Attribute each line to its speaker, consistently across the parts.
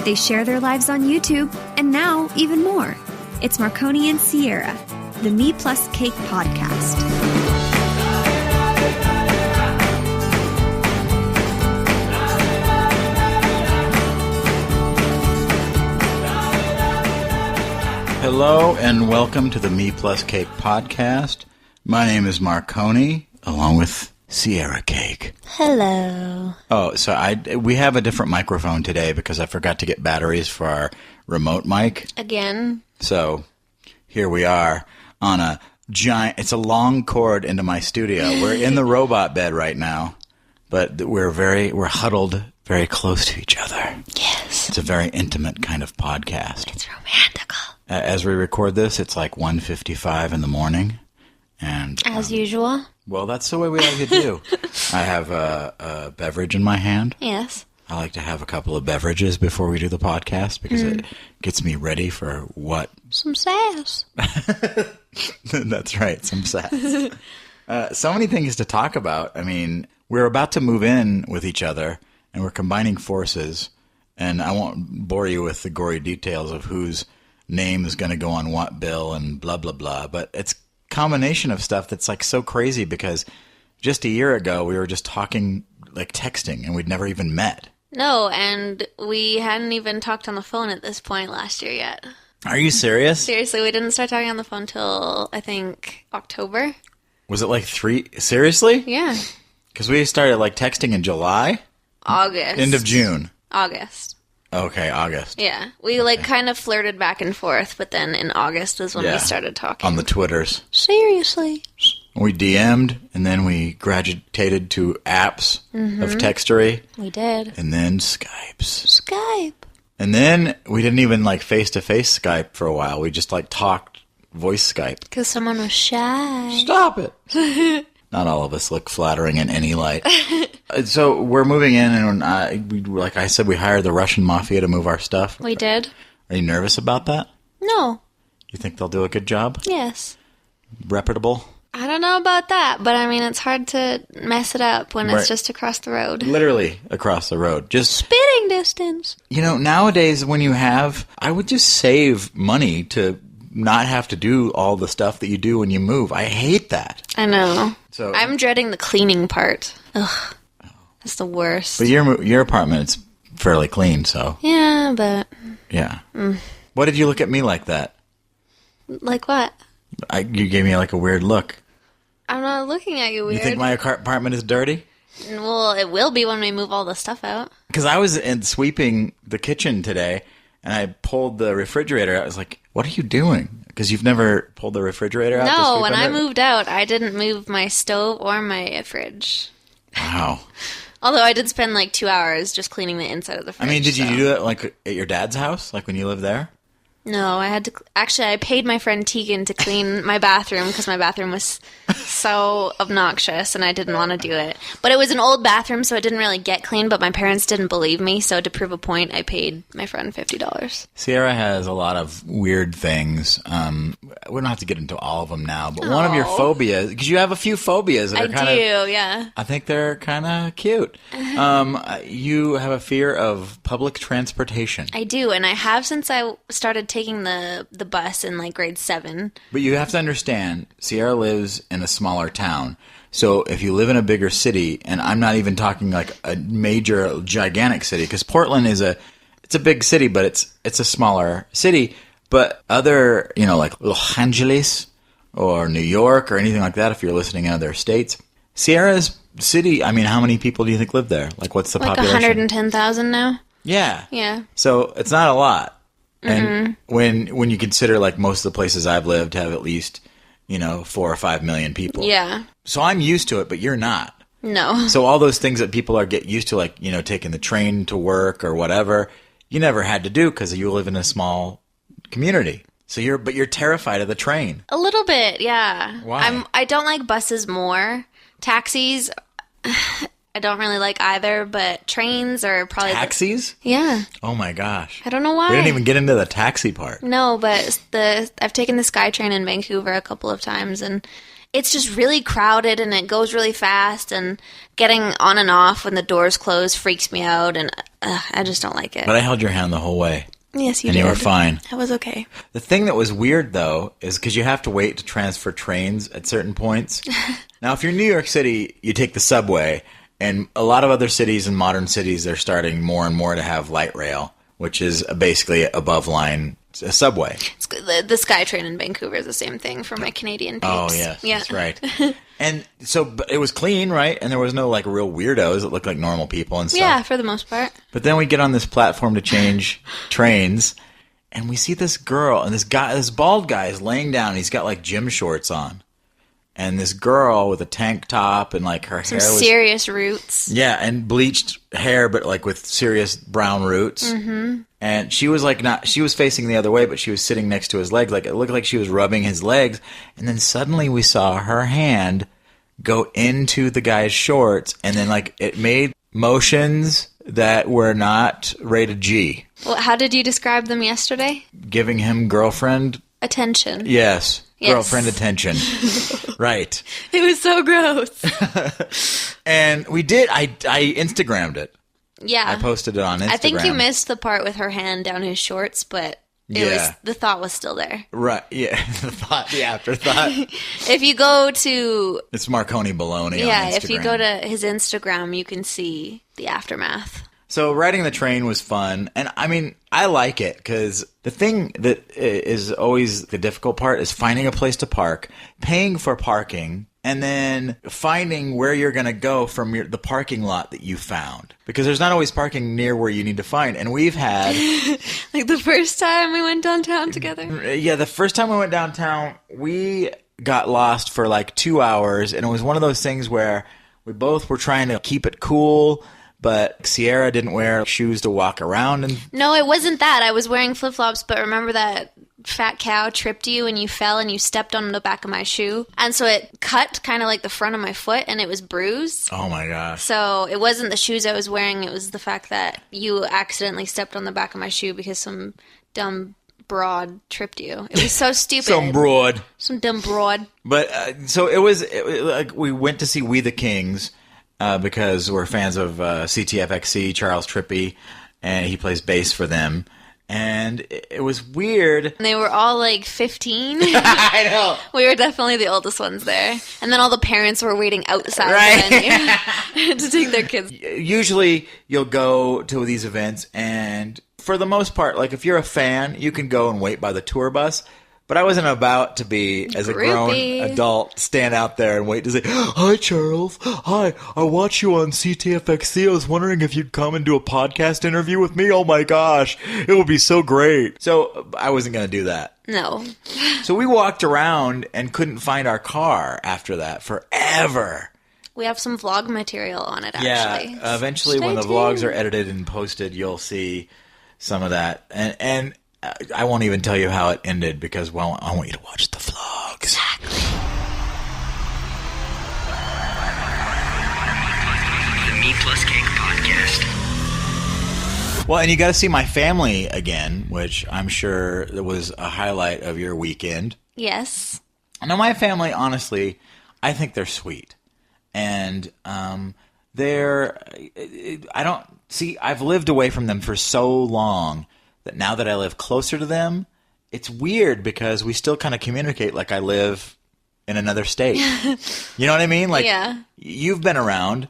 Speaker 1: They share their lives on YouTube, and now even more. It's Marconi and Ciara, the Me Plus Cake podcast.
Speaker 2: Hello and welcome to the Me Plus Cake podcast. My name is Marconi, along with Ciara Cake.
Speaker 3: Hello.
Speaker 2: Oh, so we have a different microphone today because I forgot to get batteries for our remote mic.
Speaker 3: Again.
Speaker 2: So here we are on a giant, it's a long cord into my studio. We're in the robot bed right now, but we're huddled very close to each other.
Speaker 3: Yes.
Speaker 2: It's a very intimate kind of podcast.
Speaker 3: It's romantical.
Speaker 2: As we record this, it's like 1:55 in the morning. And
Speaker 3: as usual.
Speaker 2: Well, that's the way we like to do. I have a beverage in my hand.
Speaker 3: Yes.
Speaker 2: I like to have a couple of beverages before we do the podcast because it gets me ready for what?
Speaker 3: Some sass.
Speaker 2: That's right, some sass. So many things to talk about. I mean, we're about to move in with each other, and we're combining forces. And I won't bore you with the gory details of whose name is going to go on what bill and blah, blah, blah. But it's a combination of stuff that's like so crazy because just a year ago we were just talking, like texting, and we'd never even met.
Speaker 3: No, and we hadn't even talked on the phone at this point last year yet.
Speaker 2: Are you serious?
Speaker 3: Seriously, we didn't start talking on the phone till, I think, October.
Speaker 2: Was it like seriously?
Speaker 3: Yeah.
Speaker 2: Because we started like texting in July?
Speaker 3: August.
Speaker 2: End of June.
Speaker 3: August.
Speaker 2: Okay, August.
Speaker 3: Yeah. We kind of flirted back and forth, but then in August is when we started talking.
Speaker 2: On the Twitters.
Speaker 3: Seriously.
Speaker 2: We DM'd, and then we graduated to apps of textery.
Speaker 3: We did.
Speaker 2: And then Skypes.
Speaker 3: Skype.
Speaker 2: And then we didn't even like face-to-face Skype for a while. We just like talked voice Skype.
Speaker 3: Because someone was shy.
Speaker 2: Stop it. Not all of us look flattering in any light. So we're moving in, and like I said, we hired the Russian Mafia to move our stuff.
Speaker 3: We did.
Speaker 2: Are you nervous about that?
Speaker 3: No.
Speaker 2: You think they'll do a good job?
Speaker 3: Yes.
Speaker 2: Reputable?
Speaker 3: I don't know about that, but I mean, it's hard to mess it up when it's just across the road.
Speaker 2: Literally across the road. Just
Speaker 3: spitting distance.
Speaker 2: You know, nowadays when I would just save money to not have to do all the stuff that you do when you move. I hate that.
Speaker 3: I know.
Speaker 2: So
Speaker 3: I'm dreading the cleaning part. Ugh. That's the worst.
Speaker 2: But your apartment's fairly clean, so.
Speaker 3: Yeah, but.
Speaker 2: Yeah. Why did you look at me like that?
Speaker 3: Like what?
Speaker 2: You gave me like a weird look.
Speaker 3: I'm not looking at you weird.
Speaker 2: You think my apartment is dirty?
Speaker 3: Well, it will be when we move all the stuff out.
Speaker 2: Because I was sweeping the kitchen today, and I pulled the refrigerator out. I was like, what are you doing? Because you've never pulled the refrigerator out?
Speaker 3: No, when I moved out, I didn't move my stove or my fridge.
Speaker 2: Wow.
Speaker 3: Although I did spend like 2 hours just cleaning the inside of the fridge.
Speaker 2: I mean, did you do that like at your dad's house? Like when you lived there?
Speaker 3: No, I had to... Actually, I paid my friend Tegan to clean my bathroom because my bathroom was so obnoxious and I didn't want to do it. But it was an old bathroom, so it didn't really get clean, but my parents didn't believe me, so to prove a point, I paid my friend $50.
Speaker 2: Ciara has a lot of weird things. We don't have to get into all of them now, but one of your phobias... Because you have a few phobias that are kind of...
Speaker 3: yeah.
Speaker 2: I think they're kind of cute. You have a fear of public transportation.
Speaker 3: I do, and I have since I started taking the bus in like grade 7.
Speaker 2: But you have to understand, Ciara lives in a smaller town. So if you live in a bigger city, and I'm not even talking like a major, gigantic city, because Portland is it's a big city, but it's a smaller city. But other, like Los Angeles or New York or anything like that, if you're listening in other states, Ciara's city, I mean, how many people do you think live there? Like, what's the population?
Speaker 3: 110,000 now?
Speaker 2: Yeah.
Speaker 3: Yeah.
Speaker 2: So it's not a lot. And when you consider like most of the places I've lived have at least, 4 or 5 million people.
Speaker 3: Yeah.
Speaker 2: So I'm used to it, but you're not.
Speaker 3: No.
Speaker 2: So all those things that people get used to, like, taking the train to work or whatever, you never had to do because you live in a small community. So you're terrified of the train.
Speaker 3: A little bit, yeah.
Speaker 2: Why?
Speaker 3: I don't like buses more. Taxis, I don't really like either, but trains are probably...
Speaker 2: Taxis?
Speaker 3: Yeah.
Speaker 2: Oh my gosh.
Speaker 3: I don't know why.
Speaker 2: We didn't even get into the taxi part.
Speaker 3: No, but I've taken the SkyTrain in Vancouver a couple of times, and it's just really crowded and it goes really fast, and getting on and off when the doors close freaks me out, and I just don't like it.
Speaker 2: But I held your hand the whole way.
Speaker 3: Yes, you
Speaker 2: did. And you were fine.
Speaker 3: I was okay.
Speaker 2: The thing that was weird, though, is because you have to wait to transfer trains at certain points. Now, if you're in New York City, you take the subway, and a lot of other cities and modern cities, they're starting more and more to have light rail, which is basically above line a subway.
Speaker 3: The SkyTrain in Vancouver is the same thing for my Canadian peeps.
Speaker 2: Oh, yes, yeah. That's right. And so but it was clean, right? And there was no like real weirdos that looked like normal people and stuff.
Speaker 3: Yeah, for the most part.
Speaker 2: But then we get on this platform to change trains, and we see this girl, and this bald guy is laying down. He's got like gym shorts on. And this girl with a tank top and like her hair was
Speaker 3: serious roots.
Speaker 2: Yeah, and bleached hair, but like with serious brown roots. Mm-hmm. And she was like she was facing the other way, but she was sitting next to his legs. Like it looked like she was rubbing his legs. And then suddenly we saw her hand go into the guy's shorts, and then like it made motions that were not rated G.
Speaker 3: Well, how did you describe them yesterday?
Speaker 2: Giving him girlfriend
Speaker 3: attention.
Speaker 2: Yes. Girlfriend attention. Right.
Speaker 3: It was so gross.
Speaker 2: And we did. I Instagrammed it.
Speaker 3: Yeah.
Speaker 2: I posted it on Instagram.
Speaker 3: I think you missed the part with her hand down his shorts, but the thought was still there.
Speaker 2: Right. Yeah. The afterthought.
Speaker 3: If you go to...
Speaker 2: It's Marconi Baloney on Instagram.
Speaker 3: Yeah, if you go to his Instagram, you can see the aftermath.
Speaker 2: So riding the train was fun, and I mean, I like it because the thing that is always the difficult part is finding a place to park, paying for parking, and then finding where you're going to go from the parking lot that you found. Because there's not always parking near where you need to find, and we've had...
Speaker 3: Like the first time we went downtown together?
Speaker 2: Yeah, the first time we went downtown, we got lost for like 2 hours, and it was one of those things where we both were trying to keep it cool, but Ciara didn't wear shoes to walk around.
Speaker 3: No, it wasn't that. I was wearing flip-flops, but remember that fat cow tripped you and you fell and you stepped on the back of my shoe? And so it cut kind of like the front of my foot and it was bruised.
Speaker 2: Oh my gosh.
Speaker 3: So it wasn't the shoes I was wearing. It was the fact that you accidentally stepped on the back of my shoe because some dumb broad tripped you. It was so stupid. Some dumb broad.
Speaker 2: But so it was like we went to see We the Kings. Because we're fans of CTFXC, Charles Trippy, and he plays bass for them. And it was weird.
Speaker 3: And they were all like 15.
Speaker 2: I know.
Speaker 3: We were definitely the oldest ones there. And then all the parents were waiting outside the venue to take their kids.
Speaker 2: Usually you'll go to these events, and for the most part, like if you're a fan, you can go and wait by the tour bus. But I wasn't about to be, as a grown adult, stand out there and wait to say, "Hi, Charles. Hi, I watch you on CTFXC. I was wondering if you'd come and do a podcast interview with me. Oh, my gosh. It would be so great." So I wasn't going to do that.
Speaker 3: No.
Speaker 2: So we walked around and couldn't find our car after that forever.
Speaker 3: We have some vlog material on it, actually.
Speaker 2: Yeah, eventually when the vlogs are edited and posted, you'll see some of that. And I won't even tell you how it ended because, well, I want you to watch the vlogs.
Speaker 3: Exactly.
Speaker 4: The Me Plus Cake Podcast.
Speaker 2: Well, and you got to see my family again, which I'm sure was a highlight of your weekend.
Speaker 3: Yes.
Speaker 2: Now, my family, honestly, I think they're sweet. And I've lived away from them for so long that now that I live closer to them, it's weird because we still kind of communicate like I live in another state. You know what I mean? Like,
Speaker 3: yeah.
Speaker 2: You've been around.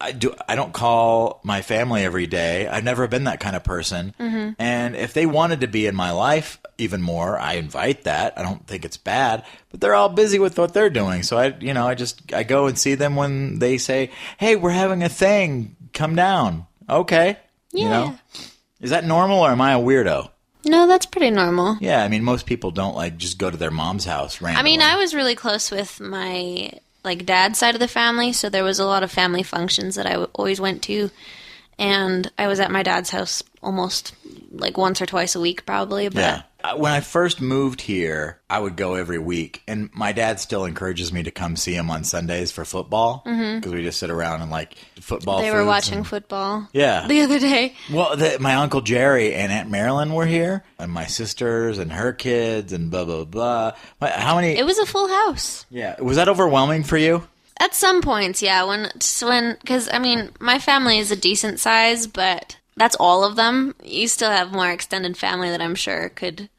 Speaker 2: I don't call my family every day. I've never been that kind of person. Mm-hmm. And if they wanted to be in my life even more, I invite that. I don't think it's bad. But they're all busy with what they're doing. So I go and see them when they say, "Hey, we're having a thing. Come down." Okay.
Speaker 3: Yeah.
Speaker 2: You know? Is that normal or am I a weirdo?
Speaker 3: No, that's pretty normal.
Speaker 2: Yeah, I mean, most people don't like just go to their mom's house randomly.
Speaker 3: I mean, I was really close with my dad's side of the family, so there was a lot of family functions that I always went to, and I was at my dad's house almost like once or twice a week, probably. But
Speaker 2: when I first moved here, I would go every week. And my dad still encourages me to come see him on Sundays for football. Because we just sit around and like football
Speaker 3: They were
Speaker 2: foods
Speaker 3: watching football.
Speaker 2: Yeah.
Speaker 3: The other day.
Speaker 2: Well, my Uncle Jerry and Aunt Marilyn were here. And my sisters and her kids and blah, blah, blah. How many?
Speaker 3: It was a full house.
Speaker 2: Yeah. Was that overwhelming for you?
Speaker 3: At some points, yeah. Because, I mean, my family is a decent size, but that's all of them. You still have more extended family that I'm sure could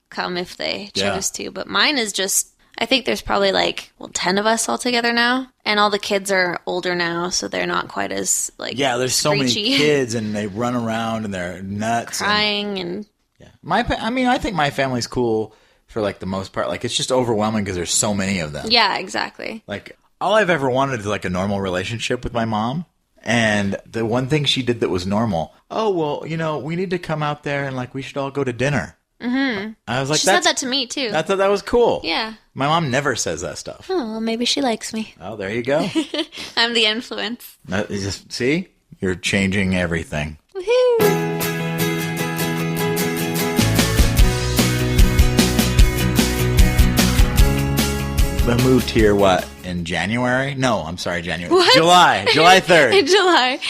Speaker 3: come if they chose to. But mine is just, I think there's probably 10 of us all together now. And all the kids are older now, so they're not quite as,
Speaker 2: Yeah, there's
Speaker 3: screechy.
Speaker 2: so many kids, and they run around, and they're nuts.
Speaker 3: Crying and...
Speaker 2: Yeah. I think my family's cool for, the most part. It's just overwhelming because there's so many of them.
Speaker 3: Yeah, exactly.
Speaker 2: All I've ever wanted is, a normal relationship with my mom. And the one thing she did that was normal, we need to come out there and, we should all go to dinner. Mm-hmm. I was like,
Speaker 3: she said that to me, too.
Speaker 2: I thought that was cool.
Speaker 3: Yeah.
Speaker 2: My mom never says that stuff.
Speaker 3: Oh, well, maybe she likes me.
Speaker 2: Oh, there you go.
Speaker 3: I'm the influence.
Speaker 2: See? You're changing everything.
Speaker 3: Woohoo!
Speaker 2: I moved here, in January? No, I'm sorry, January.
Speaker 3: What?
Speaker 2: July 3rd.
Speaker 3: In July.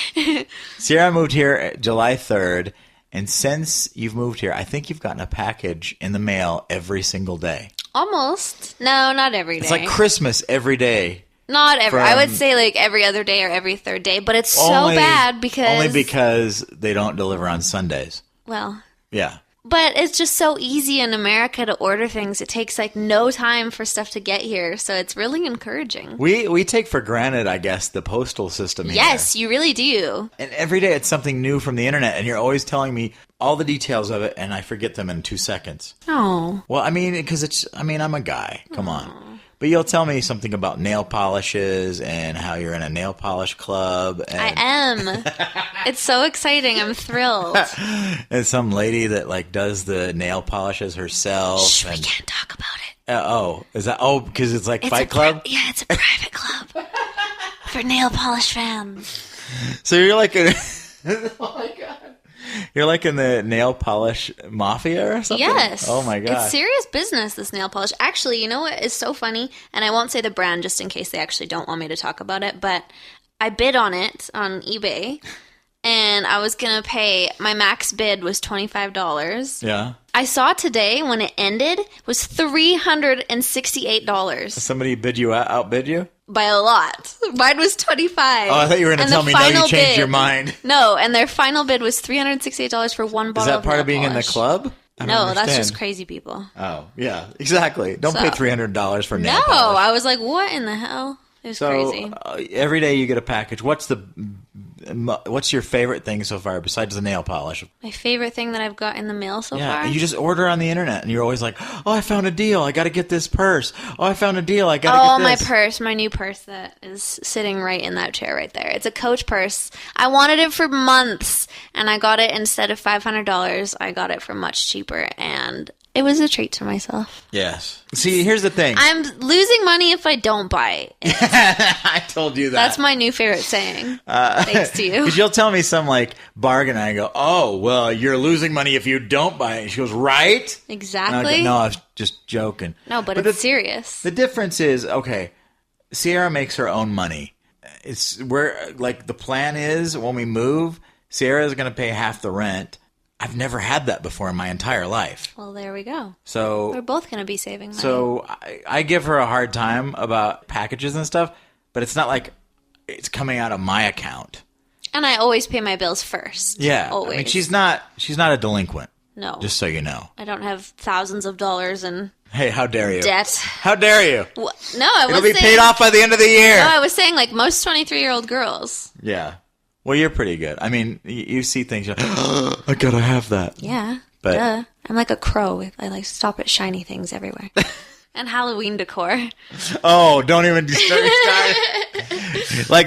Speaker 2: Ciara moved here July 3rd, and since you've moved here, I think you've gotten a package in the mail every single day.
Speaker 3: Almost. No, not every day.
Speaker 2: It's like Christmas every day.
Speaker 3: Not every. I would say every other day or every third day, but it's so bad because...
Speaker 2: Only because they don't deliver on Sundays.
Speaker 3: Well...
Speaker 2: Yeah.
Speaker 3: But it's just so easy in America to order things. It takes no time for stuff to get here, so it's really encouraging.
Speaker 2: We take for granted, I guess, the postal system here.
Speaker 3: Yes, you really do.
Speaker 2: And every day it's something new from the internet, and you're always telling me all the details of it, and I forget them in 2 seconds.
Speaker 3: Oh.
Speaker 2: Well, because I'm a guy. Come on. But you'll tell me something about nail polishes and how you're in a nail polish club. And
Speaker 3: I am. It's so exciting. I'm thrilled.
Speaker 2: And some lady that does the nail polishes herself.
Speaker 3: Shh, we can't talk about it.
Speaker 2: Is that? Oh, because it's Fight Club?
Speaker 3: Yeah, it's a private club for nail polish fans.
Speaker 2: So you're oh my God. You're in the nail polish mafia or something?
Speaker 3: Yes.
Speaker 2: Oh my God.
Speaker 3: It's serious business, this nail polish. Actually, you know what is so funny? And I won't say the brand just in case they actually don't want me to talk about it, but I bid on it on eBay, and I was going to pay, my max bid was $25.
Speaker 2: Yeah.
Speaker 3: I saw today when it ended was $368.
Speaker 2: Somebody outbid you?
Speaker 3: By a lot. Mine was $25.
Speaker 2: Oh, I thought you were going to tell me now you changed your mind.
Speaker 3: No, and their final bid was $368 for one bottle of nail polish.
Speaker 2: Is that part of being in the club?
Speaker 3: No, that's just crazy people.
Speaker 2: Oh, yeah, exactly. Don't pay $300 for nail polish.
Speaker 3: No, I was like, what in the hell? It was crazy.
Speaker 2: Every day you get a package. What's your favorite thing so far besides the nail polish?
Speaker 3: My favorite thing that I've got in the mail so far?
Speaker 2: Yeah, you just order on the internet, and you're always like, oh, I found a deal. I got to get this purse. Oh, I found a deal. I got to get this.
Speaker 3: My purse, my new purse that is sitting right in that chair right there. It's a Coach purse. I wanted it for months, and I got it instead of $500. I got it for much cheaper, and it was a treat to myself.
Speaker 2: Yes. See, here's the thing.
Speaker 3: I'm losing money if I don't buy it.
Speaker 2: I told you that.
Speaker 3: That's my new favorite saying. Thanks to you.
Speaker 2: Because you'll tell me some bargain, and I go, oh, well, you're losing money if you don't buy it. And she goes, right?
Speaker 3: Exactly.
Speaker 2: Go, no, I was just joking.
Speaker 3: No, but it's serious.
Speaker 2: The difference is, okay, Ciara makes her own money. It's where, the plan is when we move, Ciara is going to pay half the rent. I've never had that before in my entire life.
Speaker 3: Well, there we go.
Speaker 2: So
Speaker 3: we're both going to be saving money.
Speaker 2: So I give her a hard time about packages and stuff, but it's not like it's coming out of my account.
Speaker 3: And I always pay my bills first.
Speaker 2: Yeah.
Speaker 3: Always.
Speaker 2: I mean, she's not a delinquent.
Speaker 3: No.
Speaker 2: Just so you know.
Speaker 3: I don't have thousands of dollars in
Speaker 2: Hey, how dare you?
Speaker 3: Debt.
Speaker 2: How dare you?
Speaker 3: No, I was
Speaker 2: It'll be paid off by the end of the year.
Speaker 3: No, I was saying most 23-year-old girls.
Speaker 2: Yeah. Well, you're pretty good. I mean, you see things, you're like, oh, I gotta have that.
Speaker 3: Yeah.
Speaker 2: But
Speaker 3: I'm like a crow. I stop at shiny things everywhere. And Halloween decor.
Speaker 2: Oh, don't even start.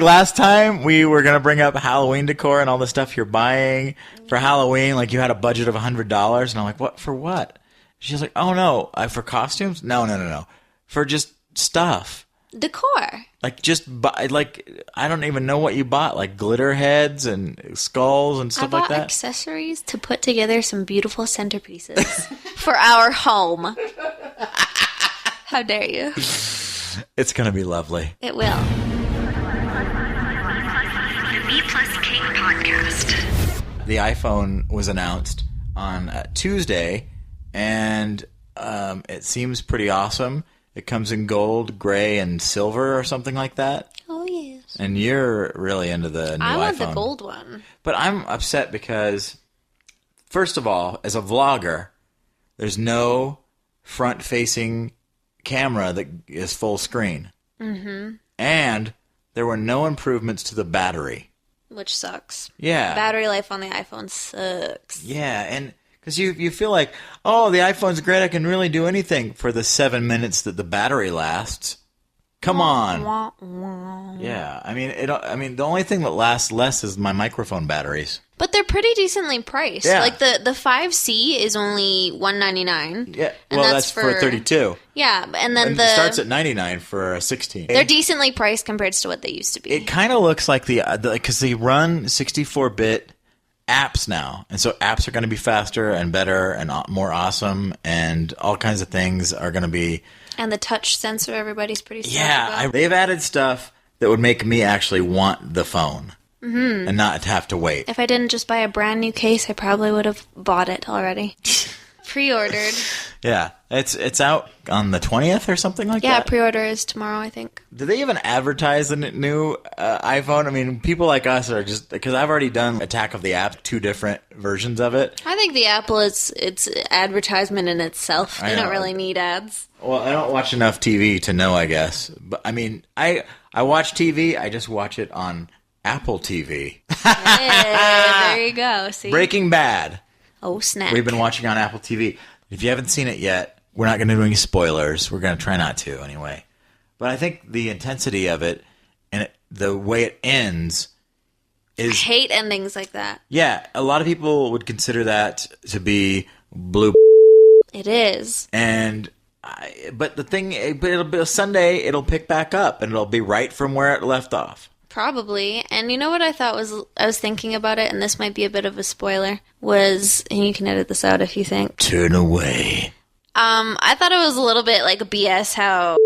Speaker 2: Last time, we were going to bring up Halloween decor and all the stuff you're buying for Halloween. You had a budget of $100. And I'm like, what? For what? She's like, oh, no. For costumes? No. For just stuff.
Speaker 3: Decor.
Speaker 2: Like, just buy, like, I don't even know what you bought. Like, glitter heads and skulls and stuff
Speaker 3: I
Speaker 2: like
Speaker 3: bought
Speaker 2: that.
Speaker 3: accessories to put together some beautiful centerpieces for our home. How dare you?
Speaker 2: It's going to be lovely.
Speaker 3: It will.
Speaker 4: The Me Plus Cake Podcast.
Speaker 2: The iPhone was announced on Tuesday, and it seems pretty awesome. It comes in gold, gray, and silver or something like that.
Speaker 3: Oh, yes.
Speaker 2: And you're really into the new iPhone.
Speaker 3: I want the gold one.
Speaker 2: But I'm upset because, first of all, as a vlogger, there's no front-facing camera that is full screen. Mm-hmm. And there were no improvements to the battery.
Speaker 3: Which sucks.
Speaker 2: Yeah.
Speaker 3: Battery life on the iPhone sucks.
Speaker 2: Yeah, and because you feel like, oh, the iPhone's great, I can really do anything for the 7 minutes that the battery lasts. Come on.
Speaker 3: Wah, wah.
Speaker 2: Yeah, I mean, the only thing that lasts less is my microphone batteries.
Speaker 3: But they're pretty decently priced.
Speaker 2: Yeah.
Speaker 3: Like the 5C is only $199.
Speaker 2: Yeah,
Speaker 3: And
Speaker 2: well, that's for 32.
Speaker 3: Yeah, and then
Speaker 2: And it starts at 99 for a 16.
Speaker 3: they're decently priced compared to what they used to be.
Speaker 2: It kind of looks like because they run 64-bit apps now, and so apps are going to be faster and better and more awesome, and all kinds of things are going to be.
Speaker 3: And the touch sensor, everybody's pretty stoked
Speaker 2: Yeah,
Speaker 3: about.
Speaker 2: they've added stuff that would make me actually want the phone and not have to wait.
Speaker 3: If I didn't just buy a brand new case, I probably would have bought it already. Pre-ordered.
Speaker 2: Yeah, it's out on the 20th or something like
Speaker 3: Yeah,
Speaker 2: that.
Speaker 3: pre-order is tomorrow, I think.
Speaker 2: Do they even advertise the new iPhone? I mean, people like us are just, because I've already done Attack of the App, 2 different versions of it.
Speaker 3: I think the Apple is it's advertisement in itself.
Speaker 2: I
Speaker 3: They
Speaker 2: know.
Speaker 3: don't really need ads.
Speaker 2: Well, I don't watch enough TV to know, I guess. But I mean, I watch TV. I just watch it on Apple TV.
Speaker 3: Hey, there you go. See?
Speaker 2: Breaking Bad.
Speaker 3: Oh, snap.
Speaker 2: We've been watching on Apple TV. If you haven't seen it yet, we're not going to do any spoilers. We're going to try not to, anyway. But I think the intensity of it and the way it ends
Speaker 3: I
Speaker 2: is...
Speaker 3: hate endings like that.
Speaker 2: Yeah, a lot of people would consider that to be blue.
Speaker 3: It is.
Speaker 2: But the thing, but it'll be Sunday. It'll pick back up, and it'll be right from where it left off.
Speaker 3: Probably. And you know what I thought I was thinking about it, and this might be a bit of a spoiler, was, and you can edit this out if you think.
Speaker 2: Turn away.
Speaker 3: I thought it was a little bit like BS how...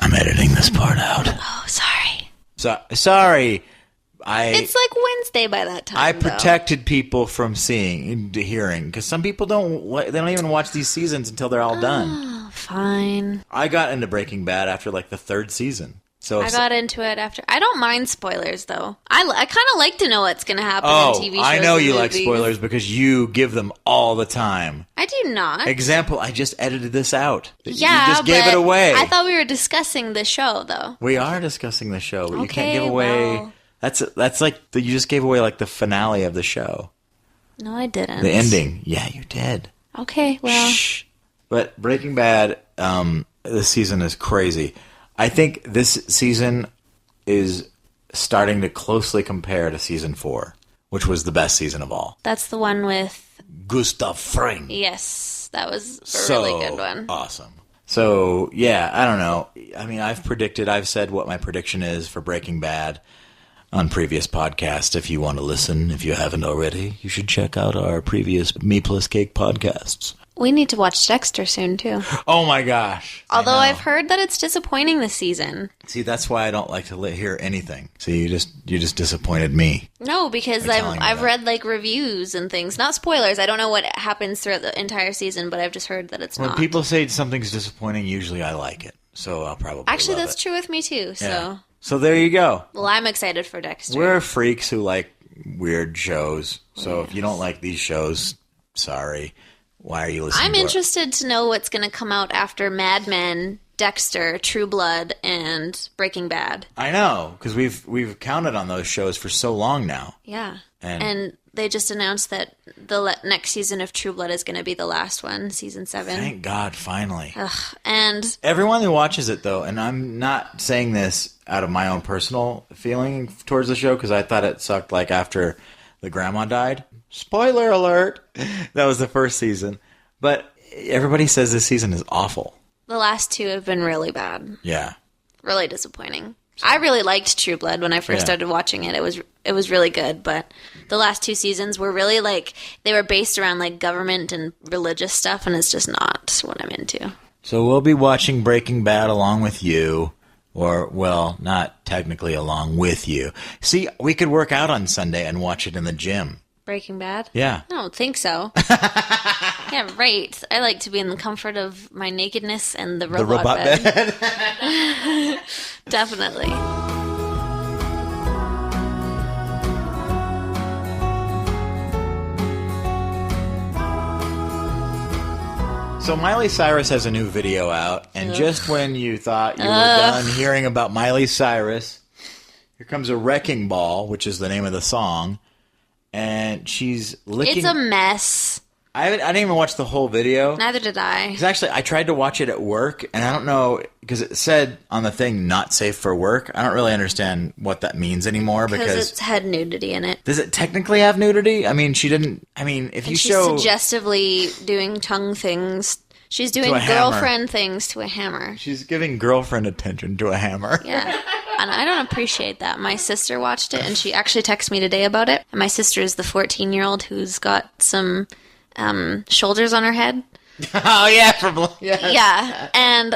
Speaker 2: I'm editing this part out.
Speaker 3: Oh, sorry.
Speaker 2: Sorry.
Speaker 3: It's like Wednesday by that time,
Speaker 2: I
Speaker 3: though.
Speaker 2: protected people from hearing, because some people they don't even watch these seasons until they're all done.
Speaker 3: Oh, fine.
Speaker 2: I got into Breaking Bad after like the 3rd season. So
Speaker 3: I got into it after... I don't mind spoilers, though. I kind of like to know what's going to happen in TV shows
Speaker 2: I know
Speaker 3: and
Speaker 2: you like
Speaker 3: movies.
Speaker 2: spoilers because you give them all the time.
Speaker 3: I do not.
Speaker 2: Example, I just edited this out.
Speaker 3: Yeah,
Speaker 2: you just gave
Speaker 3: but
Speaker 2: it away.
Speaker 3: I thought we were discussing the show, though.
Speaker 2: We are discussing the show, but you can't
Speaker 3: Okay,
Speaker 2: give away...
Speaker 3: well.
Speaker 2: That's like... You just gave away like the finale of the show.
Speaker 3: No, I didn't.
Speaker 2: The ending. Yeah, you did.
Speaker 3: Okay, well...
Speaker 2: Shh. But Breaking Bad, this season is crazy. I think this season is starting to closely compare to season 4, which was the best season of all.
Speaker 3: That's the one with...
Speaker 2: Gustav Fring.
Speaker 3: Yes, that was a really good one.
Speaker 2: Awesome. So, yeah, I don't know. I mean, I've said what my prediction is for Breaking Bad on previous podcasts. If you want to listen, if you haven't already, you should check out our previous Me Plus Cake podcasts.
Speaker 3: We need to watch Dexter soon, too.
Speaker 2: Oh my gosh.
Speaker 3: Although
Speaker 2: I know.
Speaker 3: I've heard that it's disappointing this season.
Speaker 2: See, that's why I don't like to hear anything. So you just disappointed me.
Speaker 3: No, because
Speaker 2: By telling me
Speaker 3: I've
Speaker 2: that.
Speaker 3: read like reviews and things. Not spoilers. I don't know what happens throughout the entire season, but I've just heard that it's
Speaker 2: When
Speaker 3: not.
Speaker 2: people say something's disappointing, usually I like it. So I'll probably
Speaker 3: Actually,
Speaker 2: love
Speaker 3: that's
Speaker 2: it.
Speaker 3: true with me, too. So,
Speaker 2: Yeah. So there you go.
Speaker 3: well, I'm excited for Dexter.
Speaker 2: We're freaks who like weird shows. So if you don't like these shows, sorry. Why are you listening
Speaker 3: I'm
Speaker 2: to
Speaker 3: interested to know what's going to come out after Mad Men, Dexter, True Blood, and Breaking Bad.
Speaker 2: I know, because we've counted on those shows for so long now.
Speaker 3: Yeah.
Speaker 2: And-
Speaker 3: And they just announced that the next season of True Blood is going to be the last one, season 7.
Speaker 2: Thank God, finally.
Speaker 3: And
Speaker 2: Everyone who watches it, though, and I'm not saying this out of my own personal feeling towards the show, because I thought it sucked like after the grandma died. Spoiler alert! That was the first season. But everybody says this season is awful.
Speaker 3: The last two have been really bad.
Speaker 2: Yeah.
Speaker 3: Really disappointing. I really liked True Blood when I first started watching it. It was really good, but the last two seasons were really like they were based around like government and religious stuff, and it's just not what I'm into.
Speaker 2: So we'll be watching Breaking Bad along with you, or well, not technically along with you. See, we could work out on Sunday and watch it in the gym.
Speaker 3: Breaking Bad?
Speaker 2: Yeah.
Speaker 3: I don't think so. Yeah, right. I like to be in the comfort of my nakedness and the robot bed. Definitely.
Speaker 2: So Miley Cyrus has a new video out, and just when you thought you were done hearing about Miley Cyrus, here comes a wrecking ball, which is the name of the song, and she's licking...
Speaker 3: It's a mess.
Speaker 2: I didn't even watch the whole video.
Speaker 3: Neither did I.
Speaker 2: Because actually, I tried to watch it at work, and I don't know, because it said on the thing, not safe for work. I don't really understand what that means anymore, because
Speaker 3: it's had nudity in it.
Speaker 2: Does it technically have nudity? I mean, she didn't... I mean, if you show...
Speaker 3: She's suggestively doing tongue things. She's doing girlfriend things to a hammer.
Speaker 2: She's giving girlfriend attention to a hammer.
Speaker 3: Yeah. And I don't appreciate that. My sister watched it, and she actually texted me today about it. And my sister is the 14-year-old who's got some... shoulders on her head.
Speaker 2: Oh yeah,
Speaker 3: yeah. And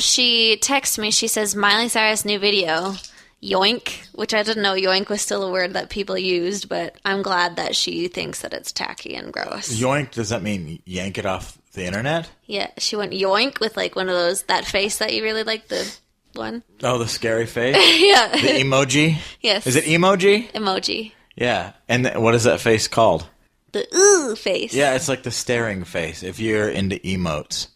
Speaker 3: she texts me. She says Miley Cyrus new video, yoink, which I didn't know yoink was still a word that people used, but I'm glad that she thinks that it's tacky and gross.
Speaker 2: Yoink, does that mean yank it off the internet?
Speaker 3: Yeah, she went yoink with like one of those that face that you really like, the one.
Speaker 2: Oh, the scary face.
Speaker 3: Yeah,
Speaker 2: the emoji.
Speaker 3: Yes.
Speaker 2: Is it emoji?
Speaker 3: Emoji.
Speaker 2: Yeah, and what is that face called?
Speaker 3: The ooh face.
Speaker 2: Yeah, it's like the staring face, if you're into emotes.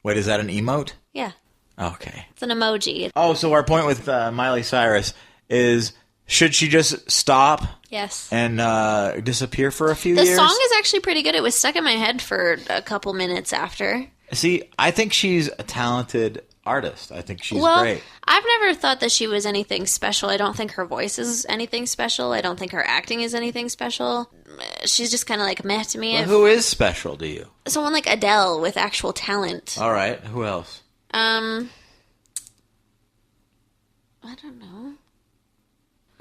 Speaker 2: Wait, is that an emote?
Speaker 3: Yeah.
Speaker 2: Okay.
Speaker 3: It's an emoji.
Speaker 2: Oh, so our point with Miley Cyrus is, should she just stop?
Speaker 3: Yes.
Speaker 2: And disappear for a few
Speaker 3: years?
Speaker 2: The
Speaker 3: song is actually pretty good. It was stuck in my head for a couple minutes after.
Speaker 2: See, I think she's a talented artist. I think she's great.
Speaker 3: I've never thought that she was anything special. I don't think her voice is anything special. I don't think her acting is anything special. She's just kind of like meh to me.
Speaker 2: Well, who is special to you?
Speaker 3: Someone like Adele with actual talent.
Speaker 2: All right. Who else?
Speaker 3: I don't know.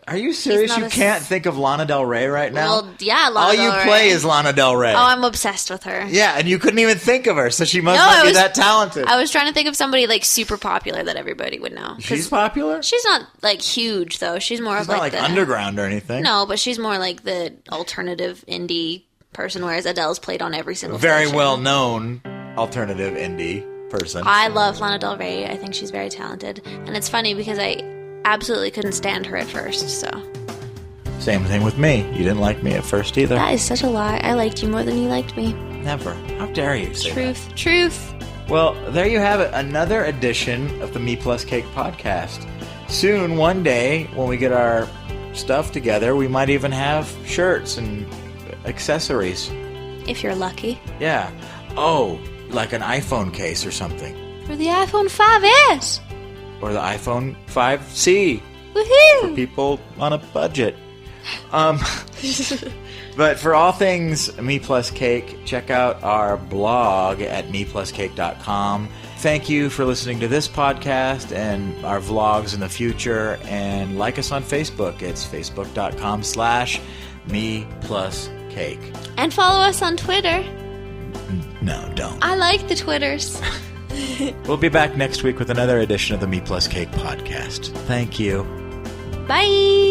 Speaker 2: Are you serious? You can't think of Lana Del Rey right now?
Speaker 3: Well, yeah, Lana
Speaker 2: All
Speaker 3: Del Rey.
Speaker 2: you play is Lana Del Rey.
Speaker 3: Oh, I'm obsessed with her.
Speaker 2: Yeah, and you couldn't even think of her, so she must not be that talented.
Speaker 3: I was trying to think of somebody like super popular that everybody would know.
Speaker 2: She's popular?
Speaker 3: She's not like huge though. She's more of
Speaker 2: not
Speaker 3: like
Speaker 2: the
Speaker 3: underground
Speaker 2: or anything.
Speaker 3: No, but she's more like the alternative indie person, whereas Adele's played on every single
Speaker 2: very
Speaker 3: station.
Speaker 2: well known alternative indie person.
Speaker 3: I love Lana Del Rey. I think she's very talented, and it's funny because I absolutely couldn't stand her at first. So.
Speaker 2: Same thing with me. You didn't like me at first either.
Speaker 3: That is such a lie. I liked you more than you liked me.
Speaker 2: Never. How dare you say
Speaker 3: Truth.
Speaker 2: that?
Speaker 3: Truth.
Speaker 2: Well, there you have it. Another edition of the Me Plus Cake podcast. Soon, one day, when we get our stuff together, we might even have shirts and accessories.
Speaker 3: If you're lucky.
Speaker 2: Yeah. Oh, like an iPhone case or something.
Speaker 3: For the iPhone 5S.
Speaker 2: Or the iPhone 5C.
Speaker 3: Woohoo!
Speaker 2: For people on a budget. But for all things Me Plus Cake, check out our blog at mepluscake.com. Thank you for listening to this podcast and our vlogs in the future. And like us on Facebook. It's facebook.com/mepluscake.
Speaker 3: And follow us on Twitter.
Speaker 2: No, don't.
Speaker 3: I like the Twitters.
Speaker 2: We'll be back next week with another edition of the Me Plus Cake podcast. Thank you.
Speaker 3: Bye.